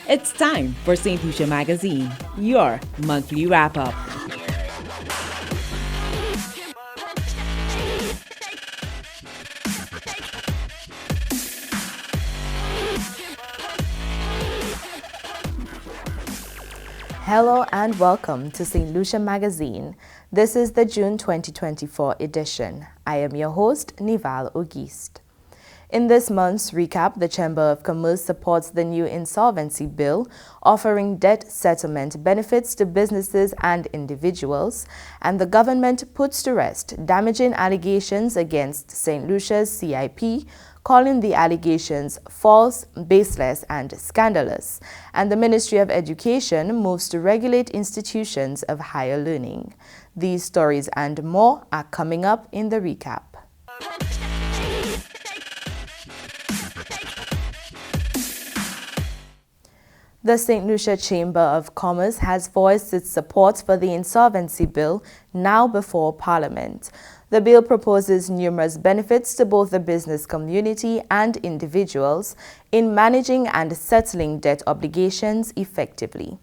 It's time for St. Lucia Magazine, your monthly wrap-up. Hello and welcome to St. Lucia Magazine. This is the June 2024 edition. I am your host, Nival Auguste. In this month's recap, the Chamber of Commerce supports the new insolvency bill, offering debt settlement benefits to businesses and individuals, and the government puts to rest damaging allegations against St. Lucia's CIP, calling the allegations false, baseless, and scandalous, and the Ministry of Education moves to regulate institutions of higher learning. These stories and more are coming up in the recap. The St. Lucia Chamber of Commerce has voiced its support for the insolvency bill now before Parliament. The bill proposes numerous benefits to both the business community and individuals in managing and settling debt obligations effectively.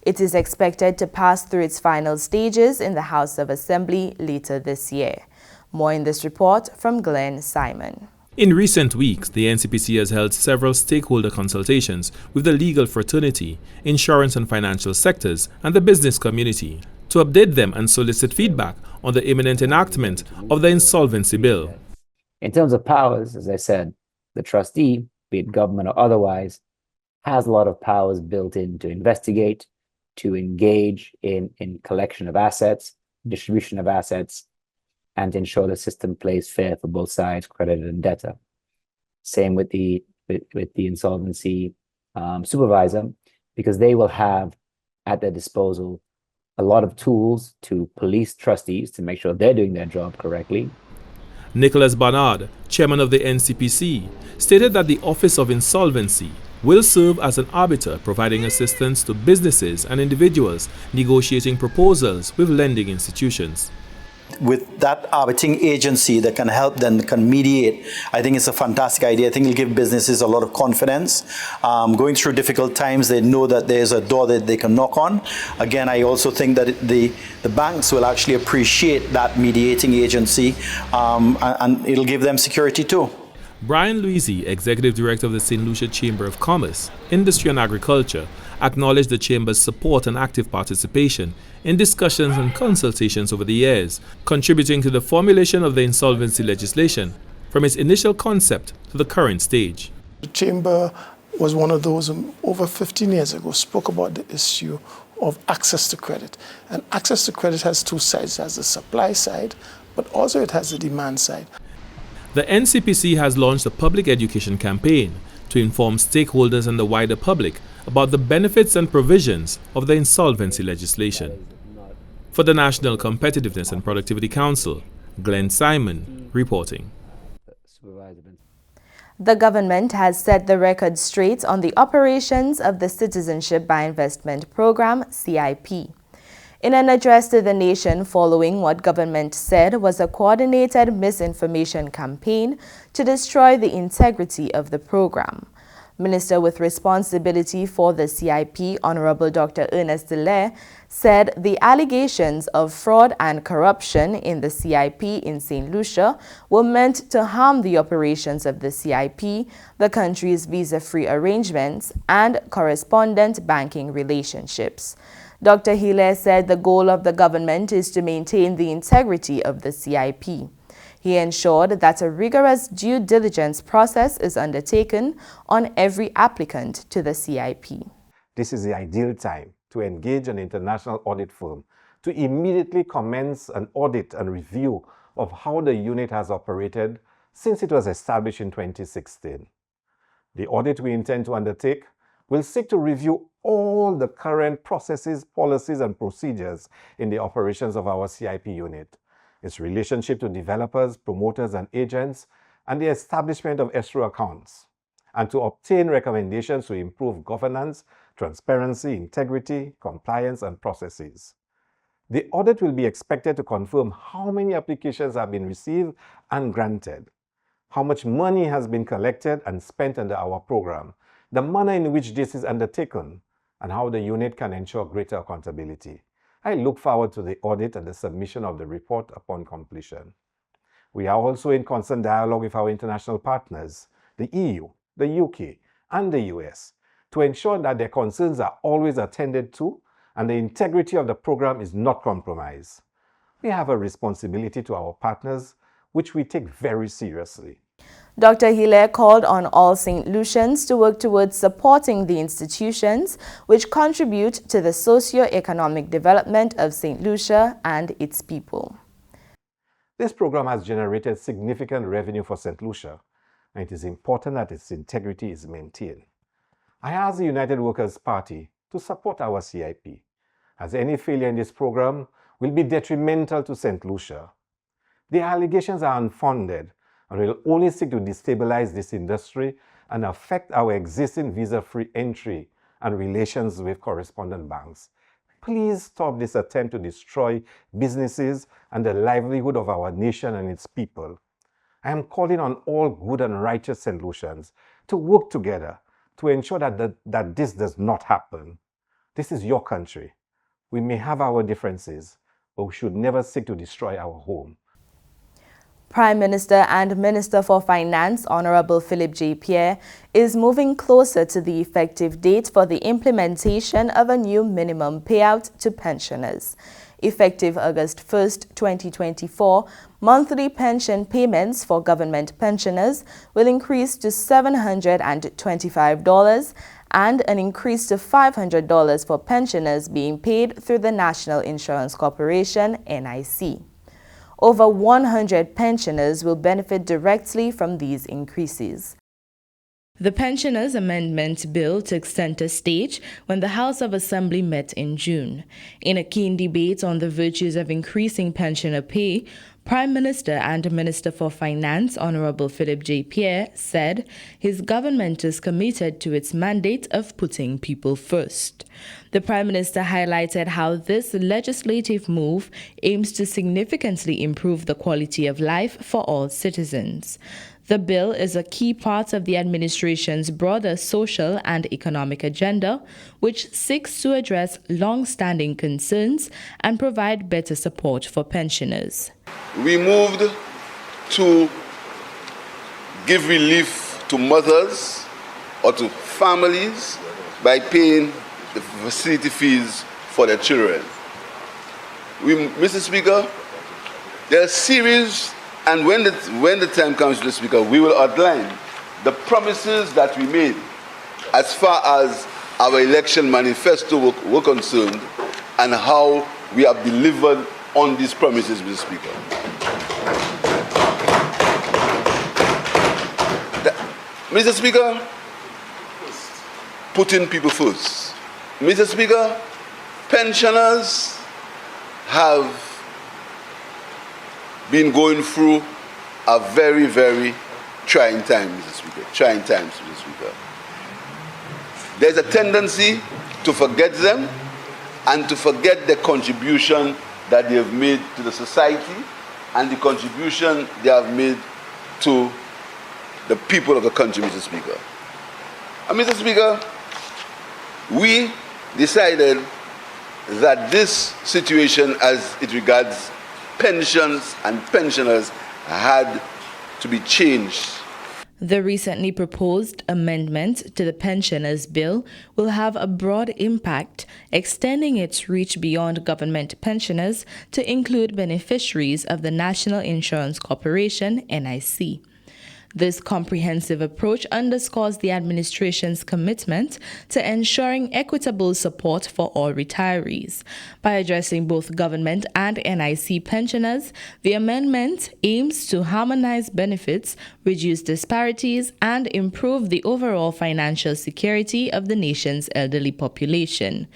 It is expected to pass through its final stages in the House of Assembly later this year. More in this report from Glenn Simon. In recent weeks, the NCPC has held several stakeholder consultations with the legal fraternity, insurance and financial sectors, and the business community to update them and solicit feedback on the imminent enactment of the insolvency bill. In terms of powers, as I said, the trustee, be it government or otherwise, has a lot of powers built in to investigate, to engage in collection of assets, distribution of assets, and to ensure the system plays fair for both sides, creditor and debtor. Same with the insolvency supervisor, because they will have at their disposal a lot of tools to police trustees to make sure they're doing their job correctly. Nicholas Barnard, chairman of the NCPC, stated that the Office of Insolvency will serve as an arbiter, providing assistance to businesses and individuals negotiating proposals with lending institutions. With that arbitring agency that can help them, can mediate, I think it's a fantastic idea. I think it'll give businesses a lot of confidence. Going through difficult times, they know that there's a door that they can knock on. Again, I also think that the banks will actually appreciate that mediating agency, and it'll give them security too. Brian Luisi, Executive Director of the St. Lucia Chamber of Commerce, Industry and Agriculture, acknowledged the Chamber's support and active participation in discussions and consultations over the years, contributing to the formulation of the insolvency legislation from its initial concept to the current stage. The Chamber was one of those who, over 15 years ago, spoke about the issue of access to credit. And access to credit has two sides. It has the supply side, but also it has the demand side. The NCPC has launched a public education campaign to inform stakeholders and the wider public about the benefits and provisions of the insolvency legislation. For the National Competitiveness and Productivity Council, Glenn Simon reporting. The government has set the record straight on the operations of the Citizenship by Investment Program, CIP. In an address to the nation following what government said was a coordinated misinformation campaign to destroy the integrity of the program, Minister with responsibility for the CIP, Honorable Dr. Ernest Delay, said the allegations of fraud and corruption in the CIP in St. Lucia were meant to harm the operations of the CIP, the country's visa-free arrangements, and correspondent banking relationships. Dr. Hille said the goal of the government is to maintain the integrity of the CIP. He ensured that a rigorous due diligence process is undertaken on every applicant to the CIP. This is the ideal time to engage an international audit firm to immediately commence an audit and review of how the unit has operated since it was established in 2016. The audit we intend to undertake will seek to review all the current processes, policies, and procedures in the operations of our CIP unit, its relationship to developers, promoters, and agents, and the establishment of escrow accounts, and to obtain recommendations to improve governance, transparency, integrity, compliance, and processes. The audit will be expected to confirm how many applications have been received and granted, how much money has been collected and spent under our program, the manner in which this is undertaken, and how the unit can ensure greater accountability. I look forward to the audit and the submission of the report upon completion. We are also in constant dialogue with our international partners, the EU, the UK, and the US, to ensure that their concerns are always attended to and the integrity of the program is not compromised. We have a responsibility to our partners, which we take very seriously. Dr. Hilaire called on all St. Lucians to work towards supporting the institutions which contribute to the socio-economic development of St. Lucia and its people. This program has generated significant revenue for St. Lucia, and it is important that its integrity is maintained. I ask the United Workers' Party to support our CIP, as any failure in this program will be detrimental to St. Lucia. The allegations are unfounded and will only seek to destabilize this industry and affect our existing visa-free entry and relations with correspondent banks. Please stop this attempt to destroy businesses and the livelihood of our nation and its people. I am calling on all good and righteous St. Lucians to work together to ensure that this does not happen. This is your country. We may have our differences, but we should never seek to destroy our home. Prime Minister and Minister for Finance, Honorable Phillips J. Pierre, is moving closer to the effective date for the implementation of a new minimum payout to pensioners. Effective August 1st, 2024, monthly pension payments for government pensioners will increase to $725 and an increase to $500 for pensioners being paid through the National Insurance Corporation, NIC. Over 100 pensioners will benefit directly from these increases. The Pensioners Amendment Bill took center stage when the House of Assembly met in June. In a keen debate on the virtues of increasing pensioner pay, Prime Minister and Minister for Finance, Honorable Phillips J. Pierre, said his government is committed to its mandate of putting people first. The Prime Minister highlighted how this legislative move aims to significantly improve the quality of life for all citizens. The bill is a key part of the administration's broader social and economic agenda, which seeks to address long-standing concerns and provide better support for pensioners. We moved to give relief to mothers or to families by paying the facility fees for their children. Mr. Speaker, there are a series, and when the time comes, Mr. Speaker, we will outline the promises that we made as far as our election manifesto were concerned and how we have delivered on these promises, Mr. Speaker. Mr. Speaker, putting people first. Mr. Speaker, pensioners have been going through a very, very trying time, Mr. Speaker. Trying times, Mr. Speaker. There's a tendency to forget them and to forget the contribution that they have made to the society and the contribution they have made to the people of the country, Mr. Speaker. And Mr. Speaker, we decided that this situation as it regards pensions and pensioners had to be changed. The recently proposed amendment to the Pensioners Bill will have a broad impact, extending its reach beyond government pensioners to include beneficiaries of the National Insurance Corporation, NIC. This comprehensive approach underscores the administration's commitment to ensuring equitable support for all retirees. By addressing both government and NIC pensioners, the amendment aims to harmonize benefits, reduce disparities, and improve the overall financial security of the nation's elderly population.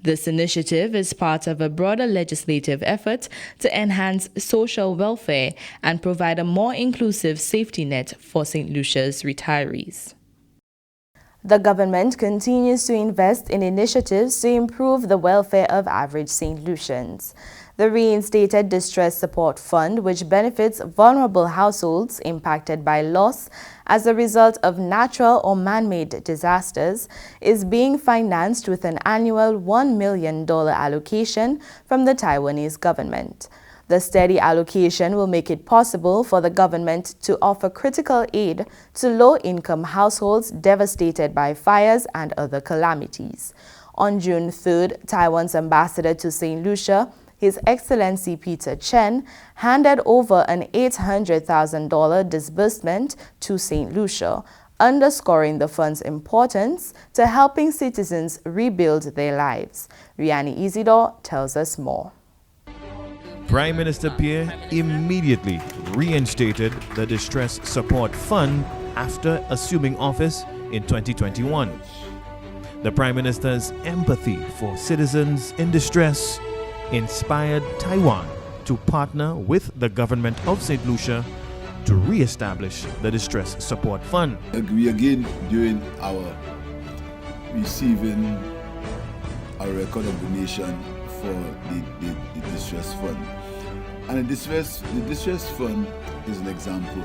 This initiative is part of a broader legislative effort to enhance social welfare and provide a more inclusive safety net for St. Lucia's retirees. The government continues to invest in initiatives to improve the welfare of average St. Lucians. The reinstated Distress Support Fund, which benefits vulnerable households impacted by loss as a result of natural or man-made disasters, is being financed with an annual $1 million allocation from the Taiwanese government. The steady allocation will make it possible for the government to offer critical aid to low-income households devastated by fires and other calamities. On June 3rd, Taiwan's ambassador to Saint Lucia, His Excellency Peter Chen, handed over an $800,000 disbursement to Saint Lucia, underscoring the fund's importance to helping citizens rebuild their lives. Riani Isidore tells us more. Prime Minister Pierre immediately reinstated the Distress Support Fund after assuming office in 2021. The Prime Minister's empathy for citizens in distress inspired Taiwan to partner with the Government of Saint Lucia to re-establish the Distress Support Fund. We again doing our receiving a record of donation for the Distress Fund. And the Distress Fund is an example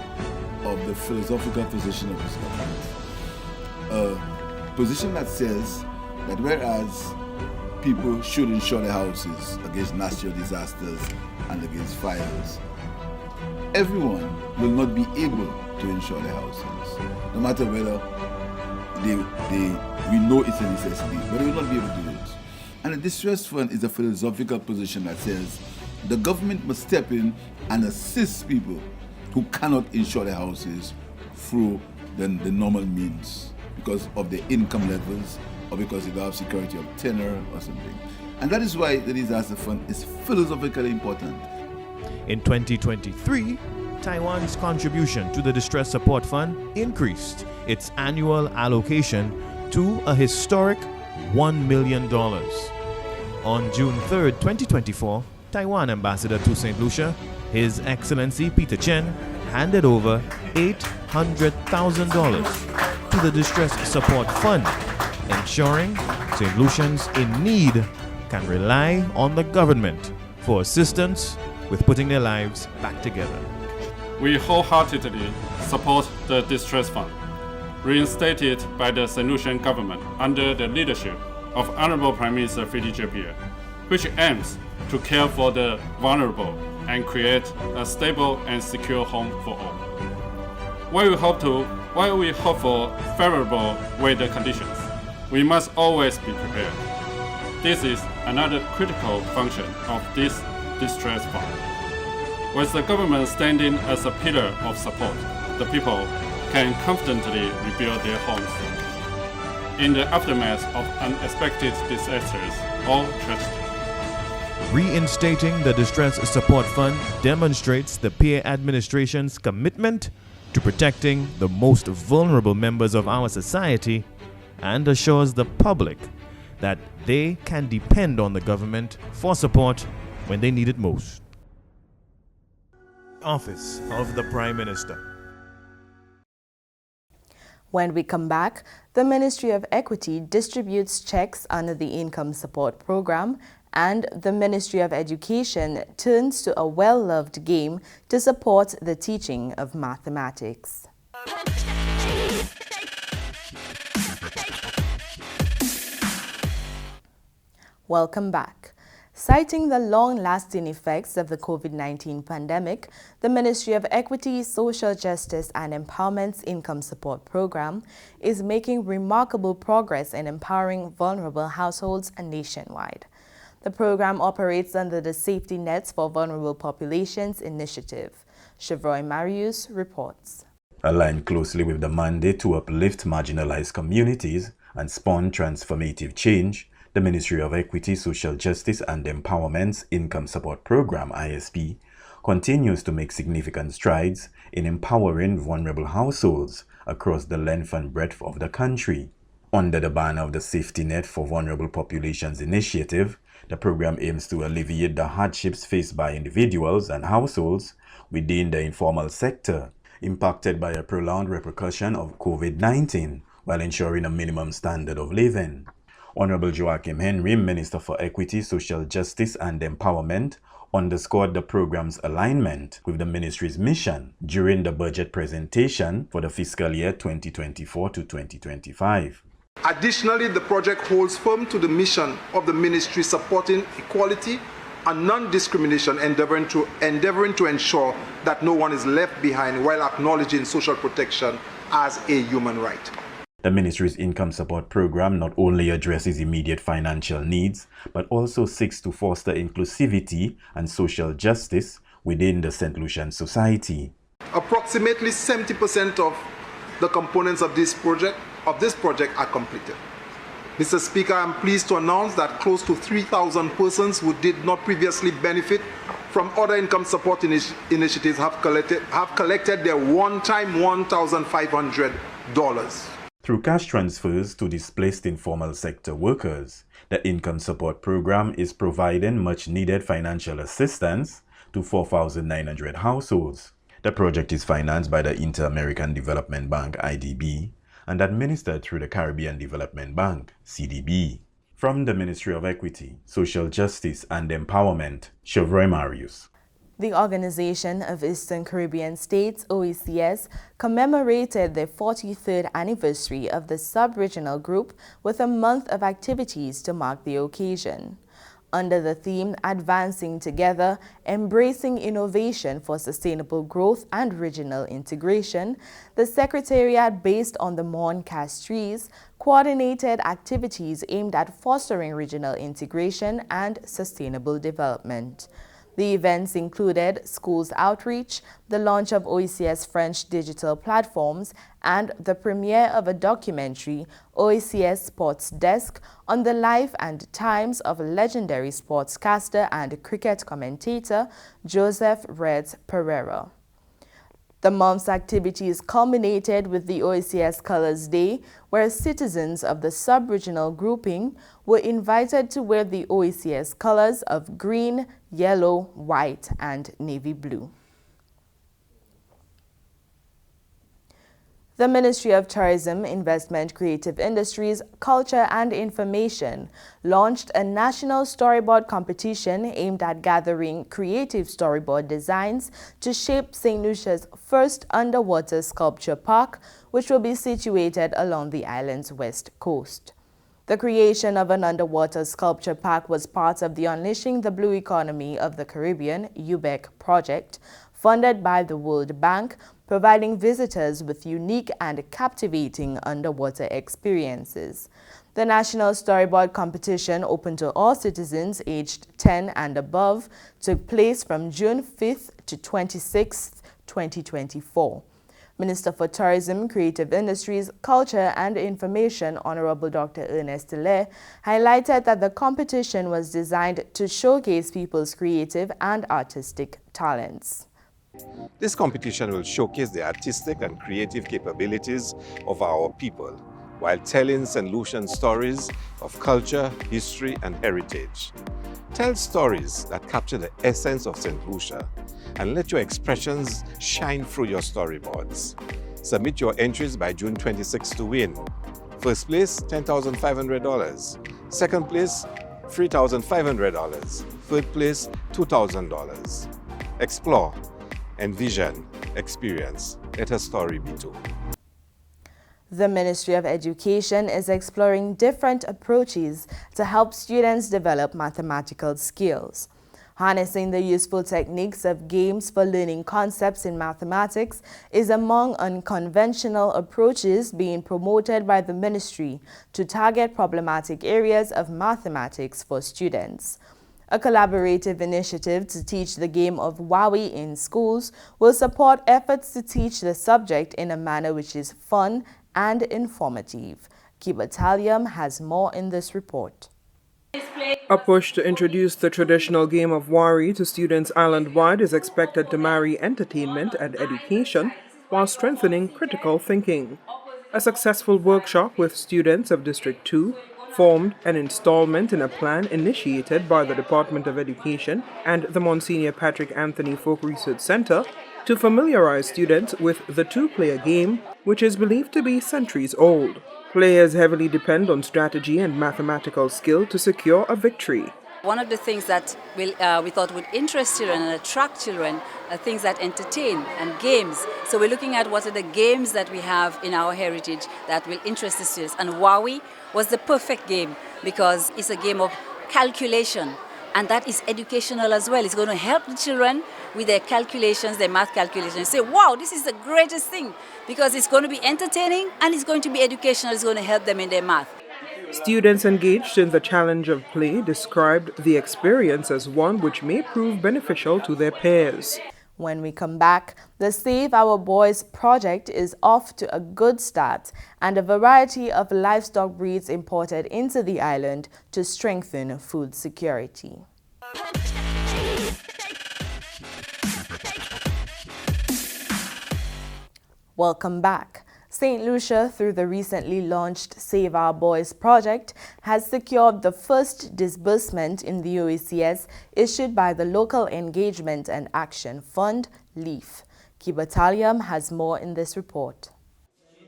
of the philosophical position of this government. A position that says that whereas people should insure their houses against natural disasters and against fires, everyone will not be able to insure their houses, no matter whether we know it's a necessity, but they will not be able to do it. And the Distress Fund is a philosophical position that says the government must step in and assist people who cannot insure their houses through the normal means because of their income levels or because they don't have security of tenure or something. And that is why the Disaster Fund is philosophically important. In 2023, Taiwan's contribution to the Distress Support Fund increased its annual allocation to a historic $1 million. On June 3, 2024, Taiwan Ambassador to Saint Lucia, His Excellency Peter Chen, handed over $800,000 to the Distress Support Fund, ensuring Saint Lucians in need can rely on the government for assistance with putting their lives back together. We wholeheartedly support the Distress Fund, reinstated by the Saint Lucian government under the leadership of Honorable Prime Minister Phillips, which aims to care for the vulnerable and create a stable and secure home for all. While we hope for favorable weather conditions, we must always be prepared. This is another critical function of this Distress Fund. With the government standing as a pillar of support, the people can confidently rebuild their homes in the aftermath of unexpected disasters or tragedy. Reinstating the Distress Support Fund demonstrates the Pierre administration's commitment to protecting the most vulnerable members of our society and assures the public that they can depend on the government for support when they need it most. Office of the Prime Minister. When we come back, the Ministry of Equity distributes checks under the Income Support Program, and the Ministry of Education turns to a well-loved game to support the teaching of mathematics. Welcome back. Citing the long-lasting effects of the COVID-19 pandemic, the Ministry of Equity, Social Justice and Empowerment's Income Support Program is making remarkable progress in empowering vulnerable households nationwide. The program operates under the Safety Nets for Vulnerable Populations initiative. Chevroy Marius reports. Aligned closely with the mandate to uplift marginalized communities and spawn transformative change, the Ministry of Equity, Social Justice and Empowerment's Income Support Program, ISP, continues to make significant strides in empowering vulnerable households across the length and breadth of the country. Under the banner of the Safety Net for Vulnerable Populations initiative, the program aims to alleviate the hardships faced by individuals and households within the informal sector impacted by a prolonged repercussion of COVID-19 while ensuring a minimum standard of living. Honorable Joachim Henry, Minister for Equity, Social Justice and Empowerment, underscored the program's alignment with the ministry's mission during the budget presentation for the fiscal year 2024 to 2025. Additionally, the project holds firm to the mission of the ministry supporting equality and non-discrimination, endeavoring to ensure that no one is left behind while acknowledging social protection as a human right. The ministry's income support program not only addresses immediate financial needs, but also seeks to foster inclusivity and social justice within the St. Lucian society. Approximately 70% of the components of this project are completed. Mr. Speaker, I am pleased to announce that close to 3,000 persons who did not previously benefit from other income support initiatives have collected their one-time $1,500. Through cash transfers to displaced informal sector workers, the income support program is providing much-needed financial assistance to 4,900 households. The project is financed by the Inter-American Development Bank, IDB, and administered through the Caribbean Development Bank, CDB. From the Ministry of Equity, Social Justice and Empowerment, Chevroy Marius. The Organization of Eastern Caribbean States, OECS, commemorated the 43rd anniversary of the sub-regional group with a month of activities to mark the occasion. Under the theme, Advancing Together, Embracing Innovation for Sustainable Growth and Regional Integration, the Secretariat, based on the Mon Castries, coordinated activities aimed at fostering regional integration and sustainable development. The events included schools outreach, the launch of OECS French digital platforms, and the premiere of a documentary, OECS Sports Desk, on the life and times of legendary sportscaster and cricket commentator Joseph Reds Pereira. The month's activities culminated with the OECS Colors Day, where citizens of the sub-regional grouping were invited to wear the OECS colors of green, yellow, white, and navy blue. The Ministry of Tourism, Investment, Creative Industries, Culture and Information launched a national storyboard competition aimed at gathering creative storyboard designs to shape St. Lucia's first underwater sculpture park, which will be situated along the island's west coast. The creation of an underwater sculpture park was part of the Unleashing the Blue Economy of the Caribbean (UBEC) project, funded by the World Bank, providing visitors with unique and captivating underwater experiences. The National Storyboard Competition, open to all citizens aged 10 and above, took place from June 5th to 26th, 2024. Minister for Tourism, Creative Industries, Culture and Information, Honorable Dr. Ernest Tilley, highlighted that the competition was designed to showcase people's creative and artistic talents. This competition will showcase the artistic and creative capabilities of our people while telling St. Lucian stories of culture, history, and heritage. Tell stories that capture the essence of St. Lucia and let your expressions shine through your storyboards. Submit your entries by June 26 to win. First place, $10,500. Second place, $3,500. Third place, $2,000. Explore, envision, experience. Let a story be told. The Ministry of Education is exploring different approaches to help students develop mathematical skills. Harnessing the useful techniques of games for learning concepts in mathematics is among unconventional approaches being promoted by the ministry to target problematic areas of mathematics for students. A collaborative initiative to teach the game of Wowie in schools will support efforts to teach the subject in a manner which is fun and informative. Kibatalium has more in this report. A push to introduce the traditional game of Wari to students island-wide is expected to marry entertainment and education while strengthening critical thinking. A successful workshop with students of District 2 formed an installment in a plan initiated by the Department of Education and the Monsignor Patrick Anthony Folk Research Center to familiarize students with the two-player game, which is believed to be centuries old. Players heavily depend on strategy and mathematical skill to secure a victory. One of the things that we thought would interest children and attract children are things that entertain and games. So we're looking at what are the games that we have in our heritage that will interest the students. And Wowie was the perfect game because it's a game of calculation. And that is educational as well. It's going to help the children with their calculations, their math calculations. Say, wow, this is the greatest thing because it's going to be entertaining and it's going to be educational. It's going to help them in their math. Students engaged in the challenge of play described the experience as one which may prove beneficial to their peers. When we come back, the Save Our Boys project is off to a good start and a variety of livestock breeds imported into the island to strengthen food security. Welcome back. Saint Lucia, through the recently launched Save Our Boys project, has secured the first disbursement in the OECS issued by the Local Engagement and Action Fund, LEAF. Kibatalium has more in this report.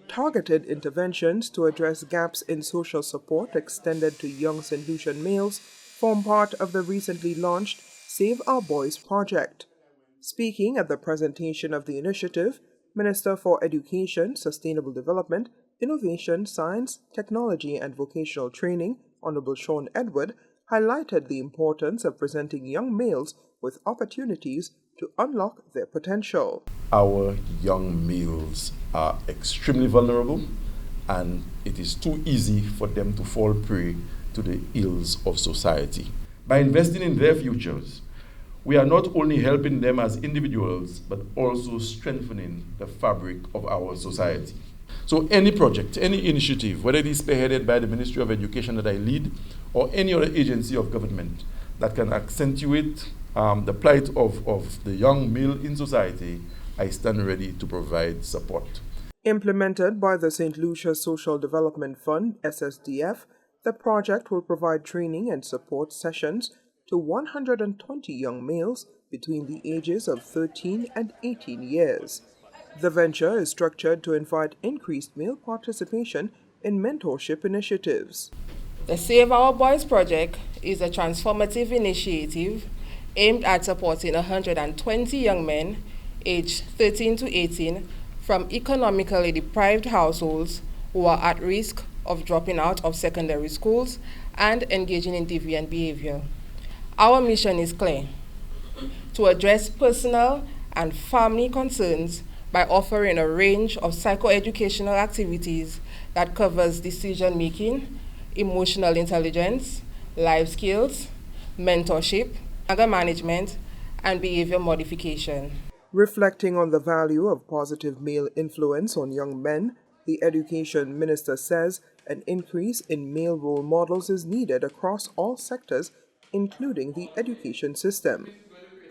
Targeted interventions to address gaps in social support extended to young St. Lucian males form part of the recently launched Save Our Boys project. Speaking at the presentation of the initiative, Minister for Education, Sustainable Development, Innovation, Science, Technology and Vocational Training, Honorable Sean Edward, highlighted the importance of presenting young males with opportunities to unlock their potential. Our young males are extremely vulnerable, and it is too easy for them to fall prey to the ills of society. By investing in their futures, we are not only helping them as individuals, but also strengthening the fabric of our society. So any project, any initiative, whether it is spearheaded by the Ministry of Education that I lead, or any other agency of government that can accentuate the plight of the young male in society, I stand ready to provide support. Implemented by the St. Lucia Social Development Fund, SSDF, the project will provide training and support sessions to 120 young males between the ages of 13 and 18 years. The venture is structured to invite increased male participation in mentorship initiatives. The Save Our Boys project is a transformative initiative aimed at supporting 120 young men aged 13 to 18 from economically deprived households who are at risk of dropping out of secondary schools and engaging in deviant behavior. Our mission is clear: to address personal and family concerns by offering a range of psychoeducational activities that covers decision-making, emotional intelligence, life skills, mentorship, anger management, and behavior modification. Reflecting on the value of positive male influence on young men, the Education Minister says an increase in male role models is needed across all sectors, including the education system.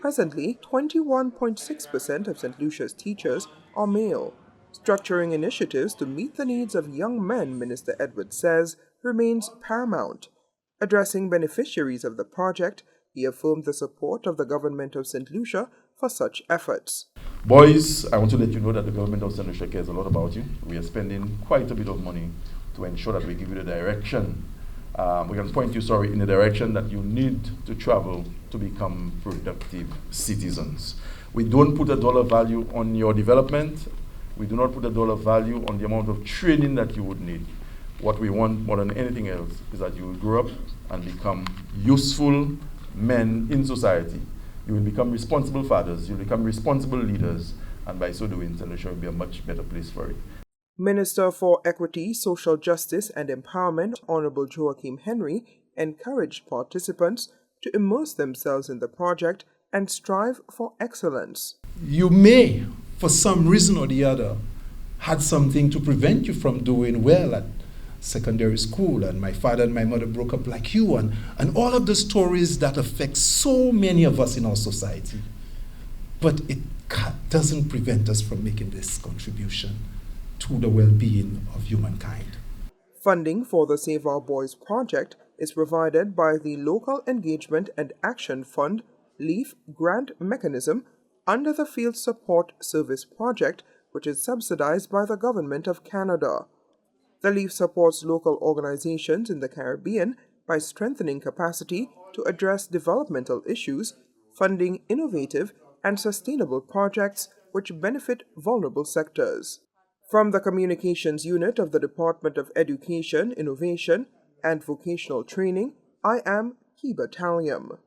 Presently, 21.6% of St. Lucia's teachers are male. Structuring initiatives to meet the needs of young men, Minister Edwards says, remains paramount. Addressing beneficiaries of the project, he affirmed the support of the Government of St. Lucia for such efforts. Boys, I want to let you know that the Government of Saint Lucia cares a lot about you. We are spending quite a bit of money to ensure that we give you the direction. We can point you, in the direction that you need to travel to become productive citizens. We don't put a dollar value on your development. We do not put a dollar value on the amount of training that you would need. What we want more than anything else is that you will grow up and become useful men in society. You will become responsible fathers, you will become responsible leaders, and by so doing, St. Lucia will be a much better place for it. Minister for Equity, Social Justice and Empowerment, Honorable Joachim Henry, encouraged participants to immerse themselves in the project and strive for excellence. You may, for some reason or the other, had something to prevent you from doing well at secondary school, and my father and my mother broke up like you, and all of the stories that affect so many of us in our society. But it doesn't prevent us from making this contribution to the well-being of humankind. Funding for the Save Our Boys project is provided by the Local Engagement and Action Fund, LEAF grant mechanism under the Field Support Service project, which is subsidized by the Government of Canada. The LEAF supports local organizations in the Caribbean by strengthening capacity to address developmental issues, funding innovative and sustainable projects which benefit vulnerable sectors. From the Communications Unit of the Department of Education, Innovation, and Vocational Training, I am Kiba Taliam.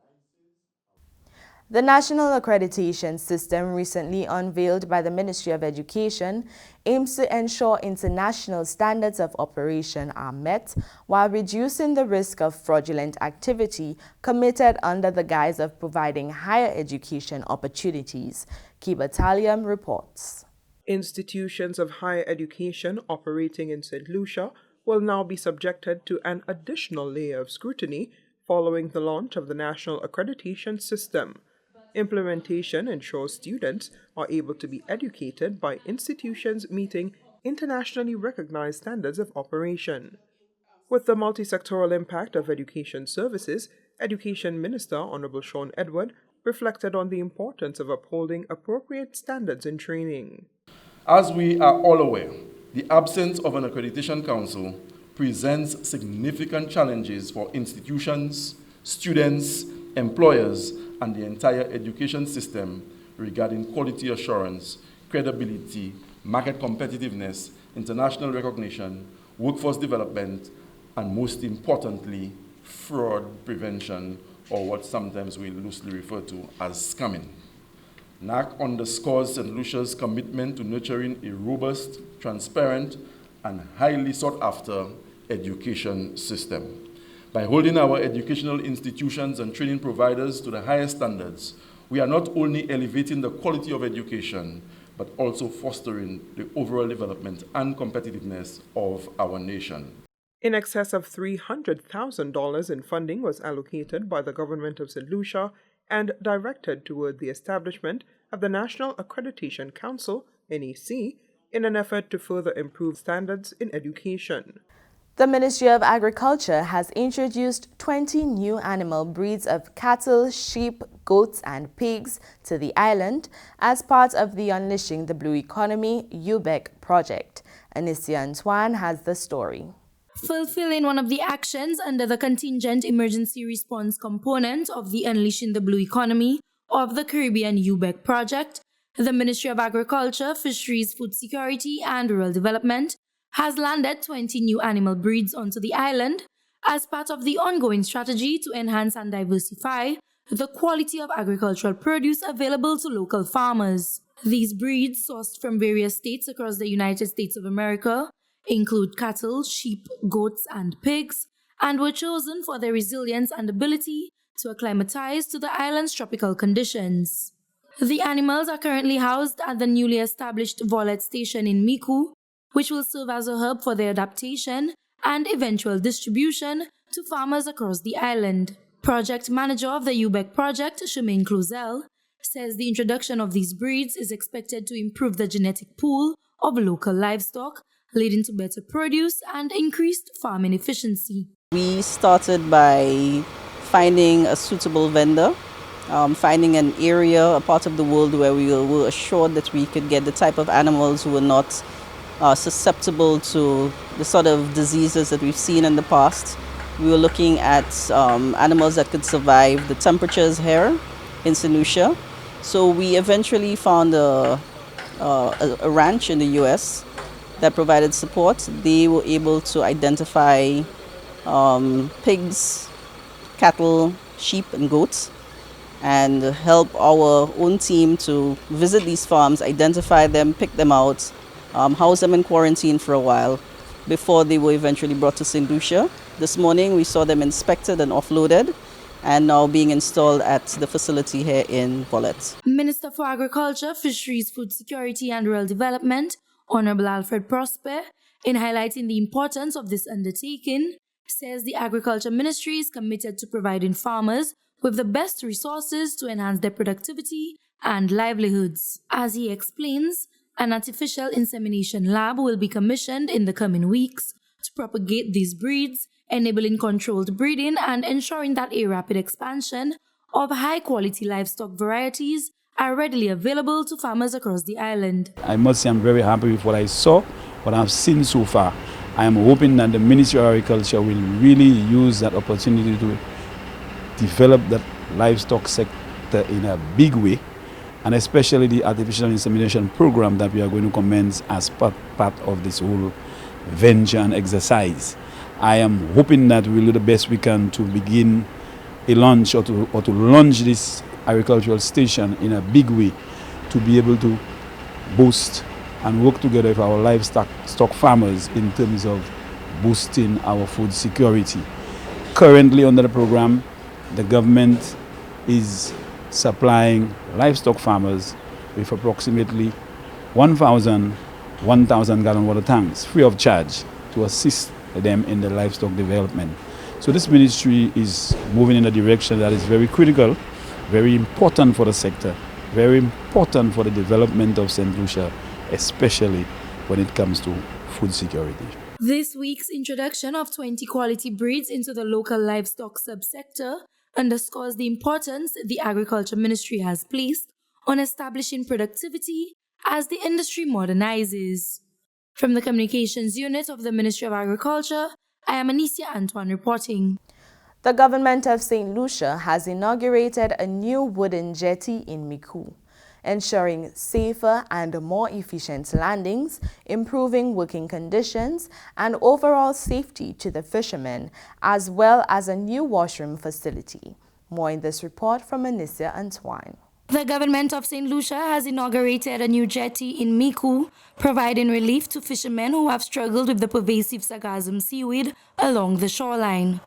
The National Accreditation System, recently unveiled by the Ministry of Education, aims to ensure international standards of operation are met while reducing the risk of fraudulent activity committed under the guise of providing higher education opportunities. Kiba Taliam reports. Institutions of higher education operating in St. Lucia will now be subjected to an additional layer of scrutiny following the launch of the National Accreditation System. Implementation ensures students are able to be educated by institutions meeting internationally recognized standards of operation. With the multi-sectoral impact of education services, Education Minister Honorable Sean Edward reflected on the importance of upholding appropriate standards in training. As we are all aware, the absence of an accreditation council presents significant challenges for institutions, students, employers, and the entire education system regarding quality assurance, credibility, market competitiveness, international recognition, workforce development, and most importantly, fraud prevention, or what sometimes we loosely refer to as scamming. NAC underscores St. Lucia's commitment to nurturing a robust, transparent, and highly sought-after education system. By holding our educational institutions and training providers to the highest standards, we are not only elevating the quality of education, but also fostering the overall development and competitiveness of our nation. In excess of $300,000 in funding was allocated by the Government of Saint Lucia and directed toward the establishment of the National Accreditation Council, NAC, in an effort to further improve standards in education. The Ministry of Agriculture has introduced 20 new animal breeds of cattle, sheep, goats, and pigs to the island as part of the Unleashing the Blue Economy UBEC project. Anicia Antoine has the story. Fulfilling one of the actions under the Contingent Emergency Response component of the Unleashing the Blue Economy of the Caribbean UBEC project, the Ministry of Agriculture, Fisheries, Food Security, and Rural Development has landed 20 new animal breeds onto the island as part of the ongoing strategy to enhance and diversify the quality of agricultural produce available to local farmers. These breeds, sourced from various states across the United States of America, include cattle, sheep, goats, and pigs, and were chosen for their resilience and ability to acclimatize to the island's tropical conditions. The animals are currently housed at the newly established Vollet Station in Miku, which will serve as a hub for their adaptation and eventual distribution to farmers across the island. Project manager of the UBEC project, Shemaine Clozel, says the introduction of these breeds is expected to improve the genetic pool of local livestock, leading to better produce and increased farming efficiency. We started by finding a suitable vendor, finding an area, a part of the world where we were assured that we could get the type of animals who were not susceptible to the sort of diseases that we've seen in the past. We were looking at animals that could survive the temperatures here in St. Lucia. So we eventually found a ranch in the US that provided support. They were able to identify pigs, cattle, sheep, and goats, and help our own team to visit these farms, identify them, pick them out, house them in quarantine for a while before they were eventually brought to St. Lucia. This morning we saw them inspected and offloaded and now being installed at the facility here in Vollet. Minister for Agriculture, Fisheries, Food Security and Rural Development, Honorable Alfred Prosper, in highlighting the importance of this undertaking, says the Agriculture Ministry is committed to providing farmers with the best resources to enhance their productivity and livelihoods. As he explains, an artificial insemination lab will be commissioned in the coming weeks to propagate these breeds, enabling controlled breeding and ensuring that a rapid expansion of high-quality livestock varieties are readily available to farmers across the island. I must say I'm very happy with what I saw, what I've seen so far. I am hoping that the Ministry of Agriculture will really use that opportunity to develop that livestock sector in a big way, and especially the artificial insemination program that we are going to commence as part of this whole venture and exercise. I am hoping that we'll do the best we can to begin a launch or to launch this agricultural station in a big way, to be able to boost and work together with our livestock farmers in terms of boosting our food security. Currently under the program, the government is supplying livestock farmers with approximately 1,000 gallon water tanks free of charge to assist them in the livestock development. So this ministry is moving in a direction that is very critical, very important for the sector, very important for the development of St. Lucia, especially when it comes to food security. This week's introduction of 20 quality breeds into the local livestock subsector underscores the importance the Agriculture Ministry has placed on establishing productivity as the industry modernizes. From the Communications Unit of the Ministry of Agriculture, I am Anicia Antoine reporting. The Government of Saint Lucia has inaugurated a new wooden jetty in Micoud, ensuring safer and more efficient landings, improving working conditions, and overall safety to the fishermen, as well as a new washroom facility. More in this report from Anicia Antoine. The Government of Saint Lucia has inaugurated a new jetty in Micoud, providing relief to fishermen who have struggled with the pervasive sargassum seaweed along the shoreline.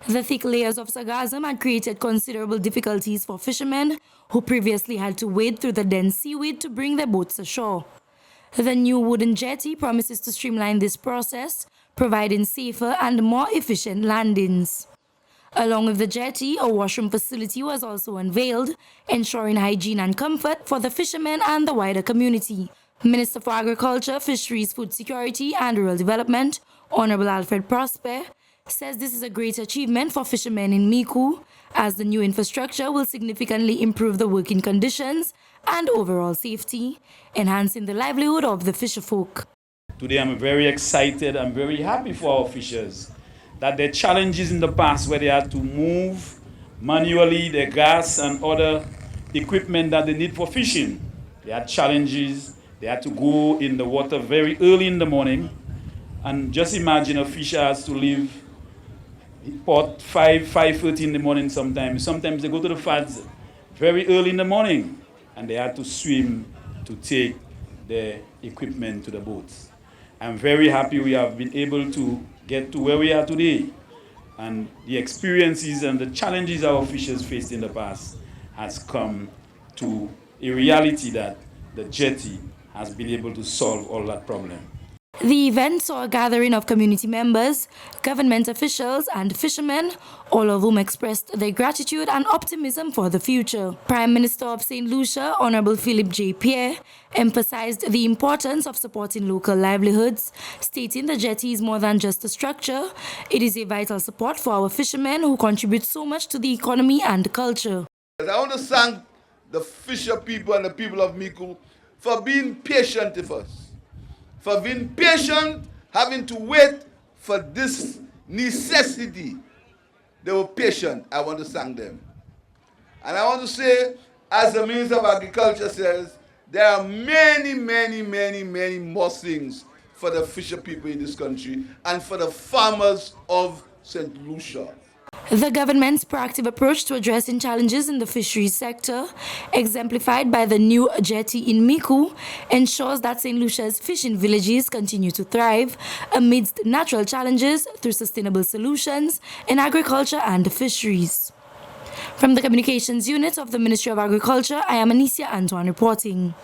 The thick layers of sargassum had created considerable difficulties for fishermen who previously had to wade through the dense seaweed to bring their boats ashore. The new wooden jetty promises to streamline this process, providing safer and more efficient landings. Along with the jetty, a washroom facility was also unveiled, ensuring hygiene and comfort for the fishermen and the wider community. Minister for Agriculture, Fisheries, Food Security and Rural Development, Honorable Alfred Prosper, says this is a great achievement for fishermen in Micoud, as the new infrastructure will significantly improve the working conditions and overall safety, enhancing the livelihood of the fisherfolk. Today I'm very excited and very happy for our fishers that the challenges in the past where they had to move manually their gas and other equipment that they need for fishing. They had challenges, they had to go in the water very early in the morning, and just imagine a fisher has to leave port 5:30 in the morning sometimes. Sometimes they go to the flats very early in the morning and they had to swim to take their equipment to the boats. I'm very happy we have been able to get to where we are today, and the experiences and the challenges our fishers faced in the past has come to a reality that the jetty has been able to solve all that problem. The event saw a gathering of community members, government officials and fishermen, all of whom expressed their gratitude and optimism for the future. Prime Minister of Saint Lucia, Honorable Phillips J. Pierre, emphasized the importance of supporting local livelihoods, stating the jetty is more than just a structure, it is a vital support for our fishermen who contribute so much to the economy and culture. I want to thank the fisher people and the people of Micoud for being patient with us. For being patient, having to wait for this necessity. They were patient. I want to thank them. And I want to say, as the Minister of Agriculture says, there are many, many, many, many more things for the fisher people in this country and for the farmers of St. Lucia. The government's proactive approach to addressing challenges in the fisheries sector, exemplified by the new jetty in Micoud, ensures that St. Lucia's fishing villages continue to thrive amidst natural challenges through sustainable solutions in agriculture and fisheries. From the Communications Unit of the Ministry of Agriculture, I am Anicia Antoine reporting.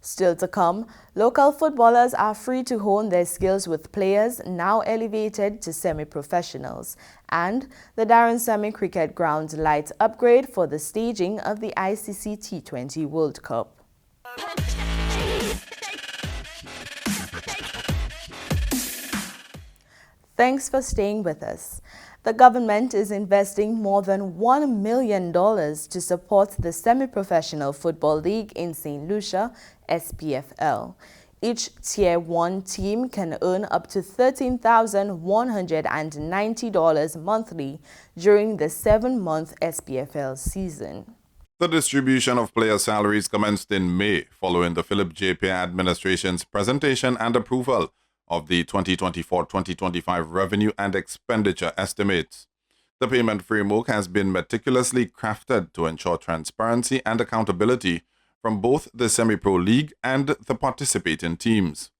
Still to come, local footballers are free to hone their skills with players now elevated to semi-professionals, and the Darren Sammy Cricket Ground light upgrade for the staging of the ICC T20 World Cup. Thanks for staying with us. The government is investing more than $1 million to support the Semi-Professional Football League in St. Lucia, SPFL. Each Tier 1 team can earn up to $13,190 monthly during the 7-month SPFL season. The distribution of player salaries commenced in May following the Phillips JP administration's presentation and approval of the 2024-2025 revenue and expenditure estimates. The payment framework has been meticulously crafted to ensure transparency and accountability from both the SemiPro League and the participating teams.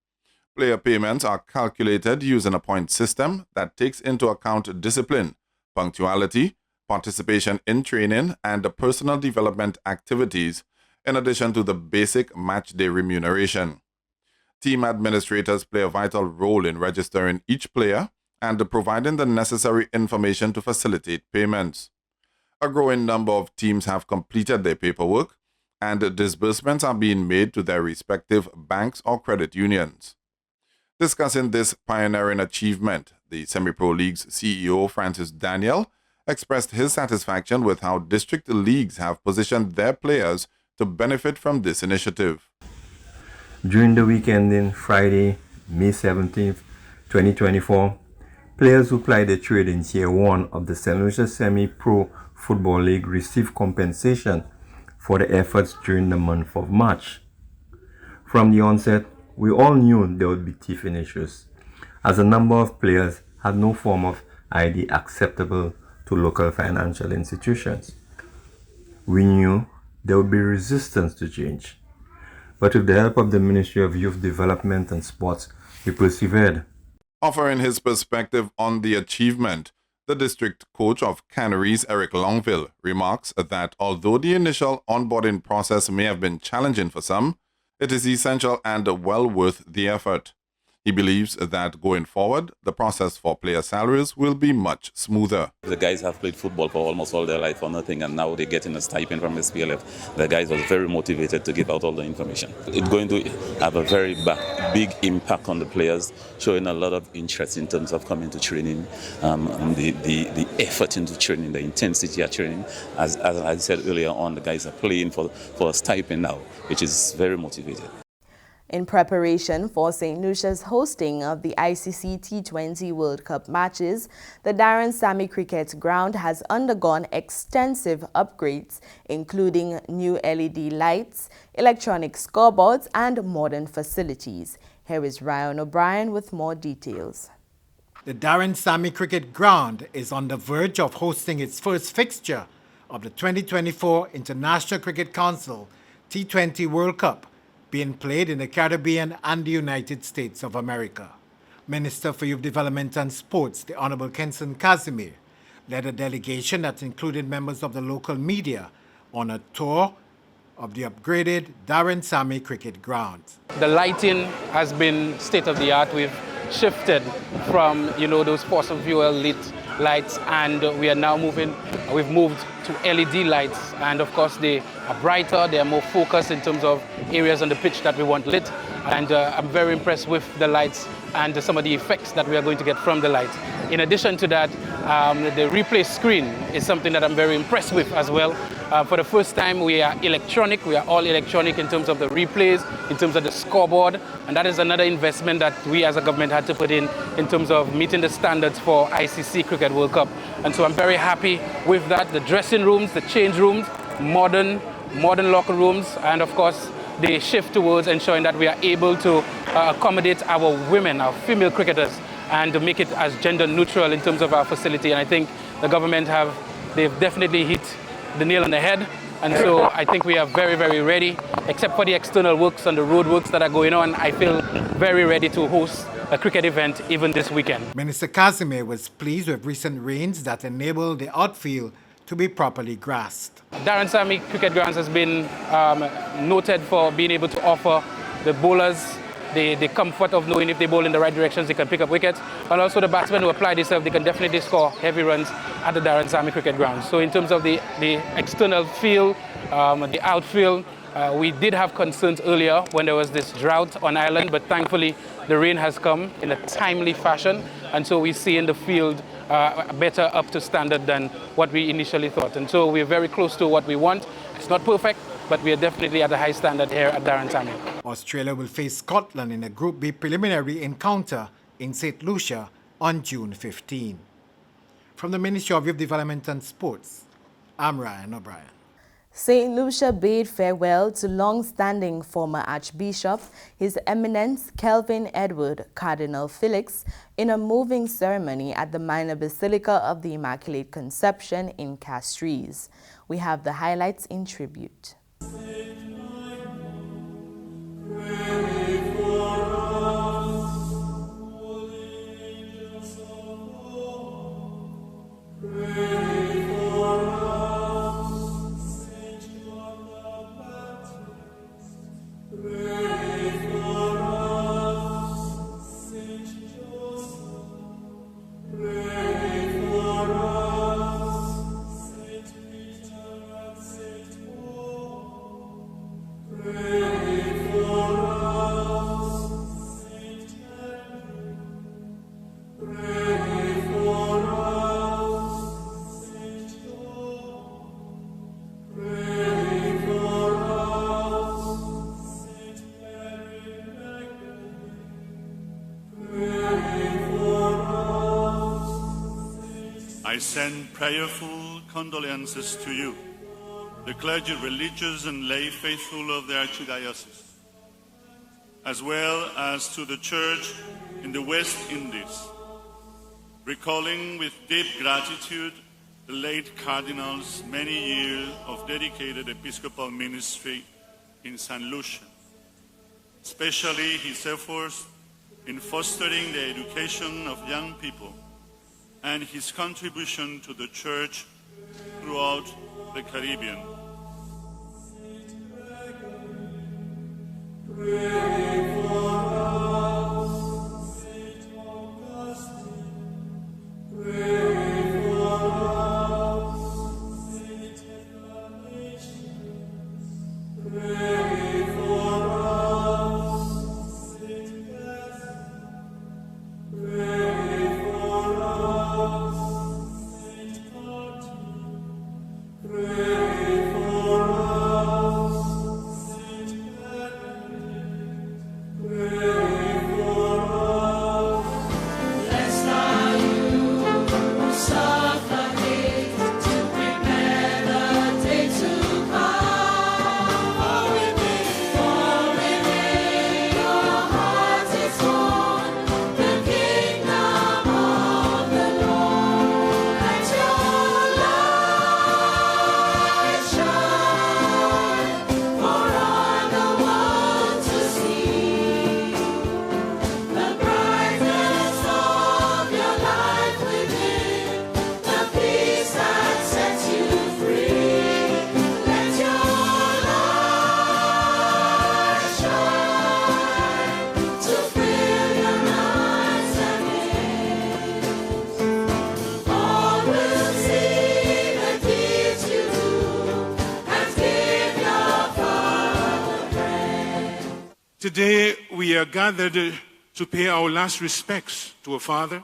Player payments are calculated using a point system that takes into account discipline, punctuality, participation in training, and personal development activities, in addition to the basic match day remuneration. Team administrators play a vital role in registering each player and providing the necessary information to facilitate payments. A growing number of teams have completed their paperwork, and disbursements are being made to their respective banks or credit unions. Discussing this pioneering achievement, the SemiPro League's CEO, Francis Daniel, expressed his satisfaction with how district leagues have positioned their players to benefit from this initiative. During the weekend in Friday, May 17th, 2024, players who plied their trade in Tier 1 of the Saint Lucia Semi-Pro Football League received compensation for the efforts during the month of March. From the onset, we all knew there would be teething issues, as a number of players had no form of ID acceptable to local financial institutions. We knew there would be resistance to change, but with the help of the Ministry of Youth Development and Sports, we persevered. Offering his perspective on the achievement, the district coach of Canaries, Eric Longville, remarks that although the initial onboarding process may have been challenging for some, it is essential and well worth the effort. He believes that going forward, the process for player salaries will be much smoother. The guys have played football for almost all their life for nothing, and now they're getting a stipend from SPLF. The guys are very motivated to give out all the information. It's going to have a very big impact on the players, showing a lot of interest in terms of coming to training, the effort into training, the intensity of training. As I said earlier on, the guys are playing for a stipend now, which is very motivated. In preparation for St. Lucia's hosting of the ICC T20 World Cup matches, the Darren Sammy Cricket Ground has undergone extensive upgrades, including new LED lights, electronic scoreboards, and modern facilities. Here is Ryan O'Brien with more details. The Darren Sammy Cricket Ground is on the verge of hosting its first fixture of the 2024 International Cricket Council T20 World Cup, being played in the Caribbean and the United States of America. Minister for Youth Development and Sports, the Honorable Kenson Casimir, led a delegation that included members of the local media on a tour of the upgraded Darren Sammy Cricket Ground. The lighting has been state-of-the-art. We've shifted from, those fossil fuel lit lights, and we are now we've moved to LED lights, and of course they are brighter, they are more focused in terms of areas on the pitch that we want lit, and I'm very impressed with the lights and some of the effects that we are going to get from the lights. In addition to that, the replay screen is something that I'm very impressed with as well. For the first time, we are electronic. We are all electronic in terms of the replays, in terms of the scoreboard, and that is another investment that we as a government had to put in terms of meeting the standards for ICC Cricket World Cup. And so I'm very happy with that. The dressing rooms, the change rooms, modern locker rooms, and of course, the shift towards ensuring that we are able to accommodate our women, our female cricketers, and to make it as gender neutral in terms of our facility. And I think the government they've definitely hit the nail on the head. And so I think we are very, very ready, except for the external works and the road works that are going on. I feel very ready to host a cricket event even this weekend. Minister Casimir was pleased with recent rains that enabled the outfield to be properly grassed. Darren Sammy Cricket Grounds has been noted for being able to offer the bowlers the comfort of knowing if they bowl in the right directions, they can pick up wickets. And also the batsmen who apply themselves, they can definitely score heavy runs at the Darren Sammy Cricket Ground. So in terms of the external field, the outfield, we did have concerns earlier when there was this drought on island, but thankfully the rain has come in a timely fashion. And so we see in the field better up to standard than what we initially thought. And so we're very close to what we want. It's not perfect, but we are definitely at a high standard here at Darren Sammy. Australia will face Scotland in a Group B preliminary encounter in St. Lucia on June 15. From the Ministry of Youth Development and Sports, I'm Ryan O'Brien. St. Lucia bade farewell to long-standing former Archbishop, His Eminence Kelvin Edward Cardinal Phillips, in a moving ceremony at the Minor Basilica of the Immaculate Conception in Castries. We have the highlights in tribute. I send prayerful condolences to you, the clergy, religious and lay faithful of the Archdiocese, as well as to the Church in the West Indies, recalling with deep gratitude the late Cardinal's many years of dedicated episcopal ministry in Saint Lucia, especially his efforts in fostering the education of young people and his contribution to the Church throughout the Caribbean. Today, we are gathered to pay our last respects to a father,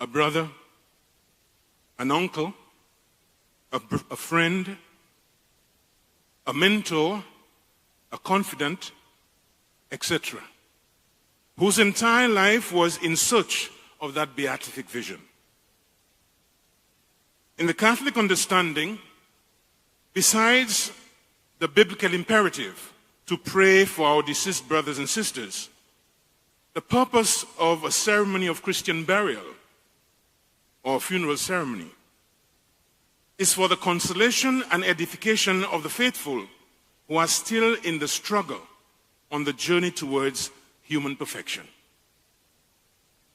a brother, an uncle, a friend, a mentor, a confidant, etc., whose entire life was in search of that beatific vision. In the Catholic understanding, besides the biblical imperative to pray for our deceased brothers and sisters, the purpose of a ceremony of Christian burial or funeral ceremony is for the consolation and edification of the faithful who are still in the struggle on the journey towards human perfection.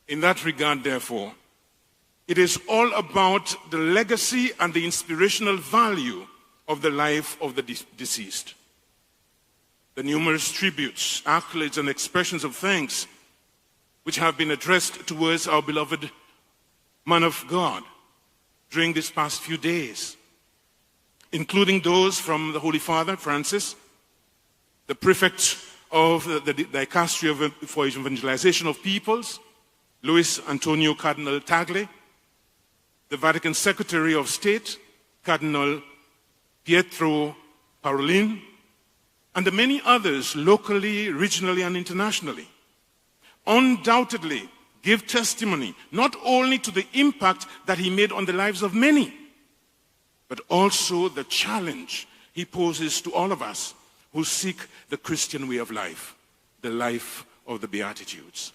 In that regard, therefore, it is all about the legacy and the inspirational value of the life of the deceased. The numerous tributes, accolades, and expressions of thanks which have been addressed towards our beloved man of God during these past few days, including those from the Holy Father, Francis, the prefect of the Dicastery for Evangelization of Peoples, Luis Antonio Cardinal Tagle, the Vatican Secretary of State, Cardinal Pietro Parolin, and the many others locally, regionally, and internationally, undoubtedly give testimony not only to the impact that he made on the lives of many, but also the challenge he poses to all of us who seek the Christian way of life, the life of the Beatitudes.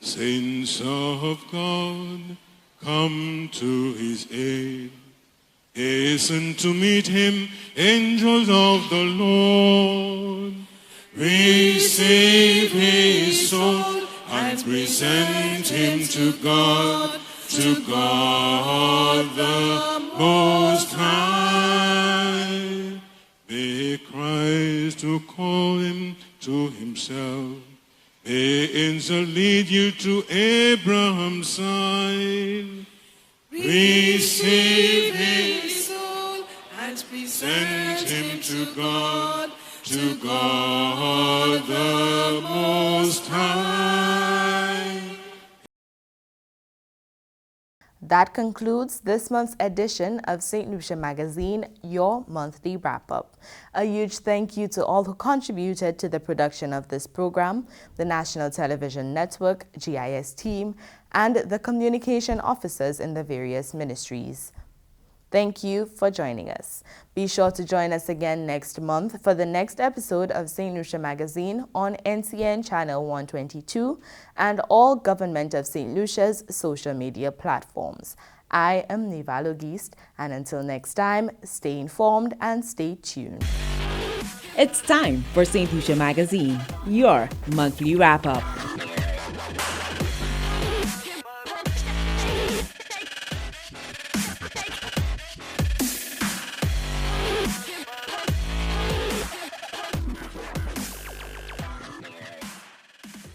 Saints of God, come to his aid. Hasten to meet him, angels of the Lord. Receive his soul and present him to God the Most High. May Christ to call him to himself. May angel lead you to Abraham's side. Receive his soul and present him to God the Most High. That concludes this month's edition of St. Lucia Magazine, your monthly wrap-up. A huge thank you to all who contributed to the production of this program, the National Television Network, GIS team, and the communication officers in the various ministries. Thank you for joining us. Be sure to join us again next month for the next episode of St. Lucia Magazine on NCN Channel 122 and all Government of St. Lucia's social media platforms. I am Nivalo Geist, and until next time, stay informed and stay tuned. It's time for St. Lucia Magazine, your monthly wrap-up.